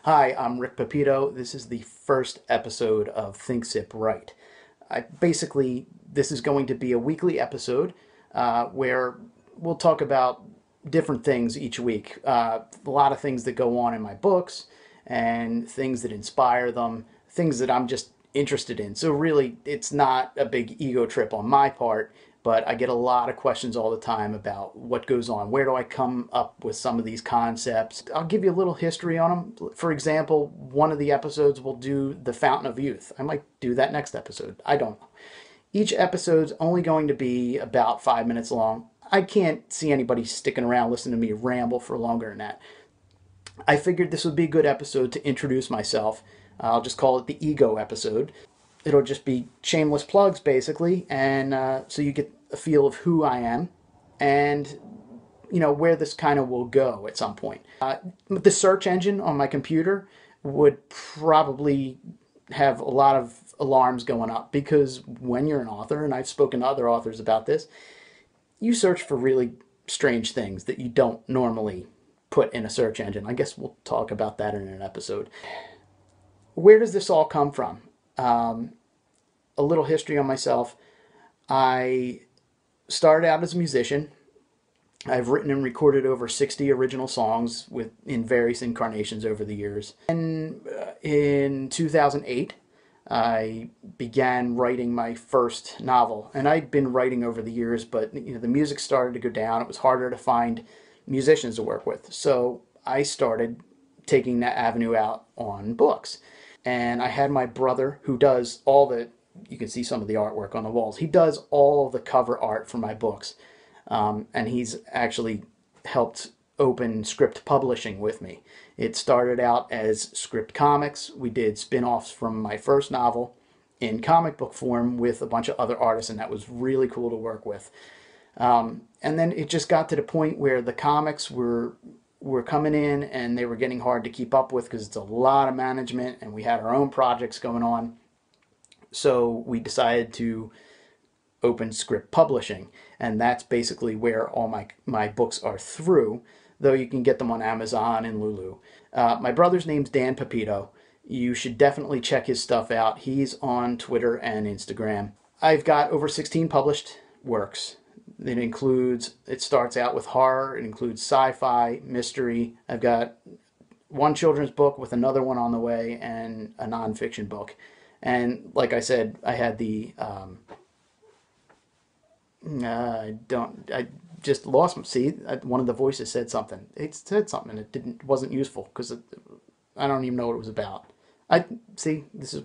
Hi, I'm Rick Pepito. This is the first episode of Think Sip Right. This is going to be a weekly episode where we'll talk about different things each week. A lot of things that go on in my books and things that inspire them, things that I'm just interested in. So really, it's not a big ego trip on my part, but I get a lot of questions all the time about what goes on. Where do I come up with some of these concepts? I'll give you a little history on them. For example, one of the episodes will do the Fountain of Youth. I might do that next episode. I don't know. Each episode's only going to be about 5 minutes long. I can't see anybody sticking around listening to me ramble for longer than that. I figured this would be a good episode to introduce myself. I'll just call it the ego episode. It'll just be shameless plugs, basically, and so you get a feel of who I am and where this kind of will go at some point. The search engine on my computer would probably have a lot of alarms going up because when you're an author, and I've spoken to other authors about this, you search for really strange things that you don't normally put in a search engine. I guess we'll talk about that in an episode. Where does this all come from? A little history on myself. I started out as a musician. I've written and recorded over 60 original songs in various incarnations over the years. And in 2008, I began writing my first novel. And I'd been writing over the years, but the music started to go down. It was harder to find musicians to work with. So I started taking that avenue out on books. And I had my brother who does you can see some of the artwork on the walls. He does all of the cover art for my books. And he's actually helped open Script Publishing with me. It started out as Script Comics. We did spin-offs from my first novel in comic book form with a bunch of other artists, and that was really cool to work with. And then it just got to the point where the comics were coming in and they were getting hard to keep up with because it's a lot of management and we had our own projects going on. So we decided to open Script Publishing, and that's basically where all my books are through, though you can get them on Amazon and Lulu. My brother's name's Dan Pepito. You should definitely check his stuff out. He's on Twitter and Instagram. I've got over 16 published works. It starts out with horror, it includes sci-fi, mystery. I've got one children's book with another one on the way and a nonfiction book. And like I said, I had I just lost. See, one of the voices said something. It said something and it wasn't useful because I don't even know what it was about. See, this is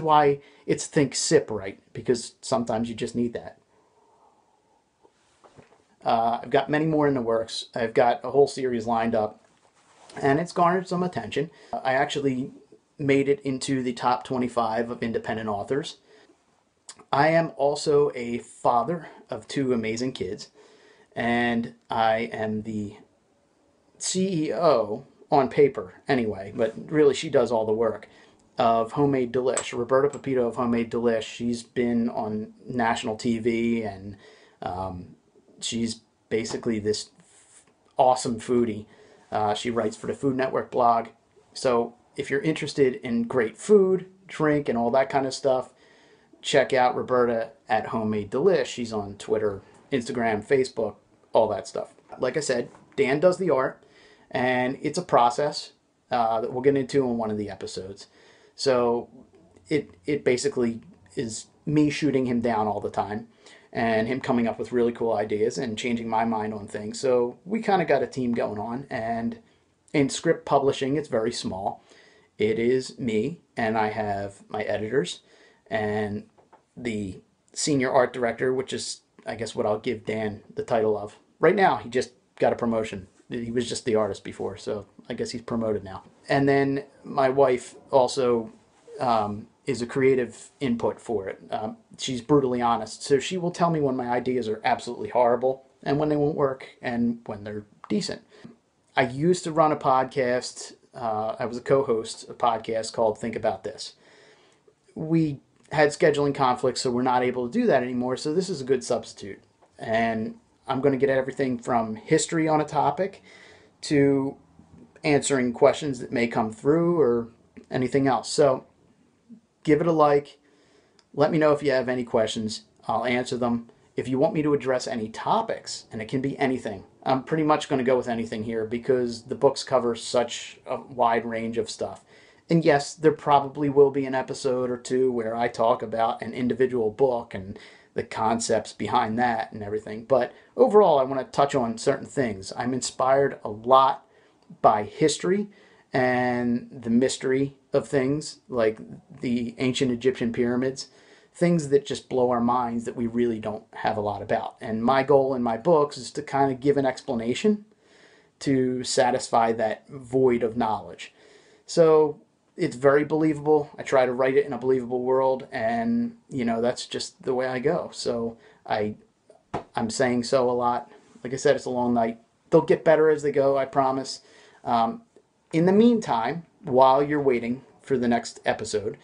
why it's Think Sip Right, because sometimes you just need that. I've got many more in the works. I've got a whole series lined up, and it's garnered some attention. I actually made it into the top 25 of independent authors. I am also a father of two amazing kids, and I am the CEO, on paper anyway, but really she does all the work, of Homemade Delish. Roberta Pepito of Homemade Delish. She's been on national TV, and she's basically this awesome foodie. She writes for the Food Network blog. So if you're interested in great food, drink, and all that kind of stuff, check out Roberta at Homemade Delish. She's on Twitter, Instagram, Facebook, all that stuff. Like I said, Dan does the art, and it's a process that we'll get into in one of the episodes. So it basically is me shooting him down all the time and him coming up with really cool ideas and changing my mind on things. So we kind of got a team going on, and in Script Publishing, it's very small. It is me, and I have my editors and the senior art director, which is, I guess, what I'll give Dan the title of. Right now, he just got a promotion. He was just the artist before, so I guess he's promoted now. And then my wife also is a creative input for it. She's brutally honest, so she will tell me when my ideas are absolutely horrible and when they won't work and when they're decent. I used to run a podcast. I was a co-host, a podcast called Think About This. We had scheduling conflicts, so we're not able to do that anymore, so this is a good substitute. And I'm going to get everything from history on a topic to answering questions that may come through or anything else. So give it a like. Let me know if you have any questions. I'll answer them. If you want me to address any topics, and it can be anything, I'm pretty much going to go with anything here because the books cover such a wide range of stuff. And yes, there probably will be an episode or two where I talk about an individual book and the concepts behind that and everything. But overall, I want to touch on certain things. I'm inspired a lot by history and the mystery of things like the ancient Egyptian pyramids, things that just blow our minds that we really don't have a lot about. And my goal in my books is to kind of give an explanation to satisfy that void of knowledge. So it's very believable. I try to write it in a believable world, and that's just the way I go. So I'm saying so a lot. Like I said, it's a long night. They'll get better as they go, I promise. In the meantime, while you're waiting for the next episode,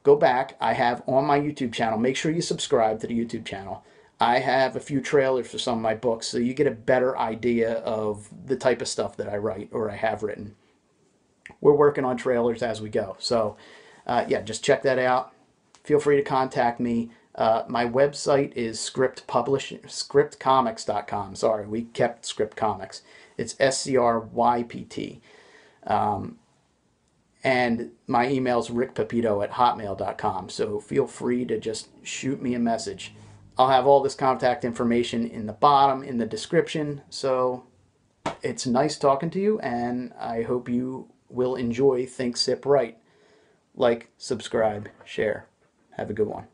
go back. I have on my YouTube channel, make sure you subscribe to the YouTube channel. I have a few trailers for some of my books so you get a better idea of the type of stuff that I write or I have written. We're working on trailers as we go. So yeah, just check that out. Feel free to contact me. My website is scriptcomics.com. Sorry, we kept Script Comics. It's SCRYPT. And my email is rickpepito@hotmail.com. So feel free to just shoot me a message. I'll have all this contact information in the bottom, in the description. So it's nice talking to you, and I hope you will enjoy Think Sip Write. Like, subscribe, share. Have a good one.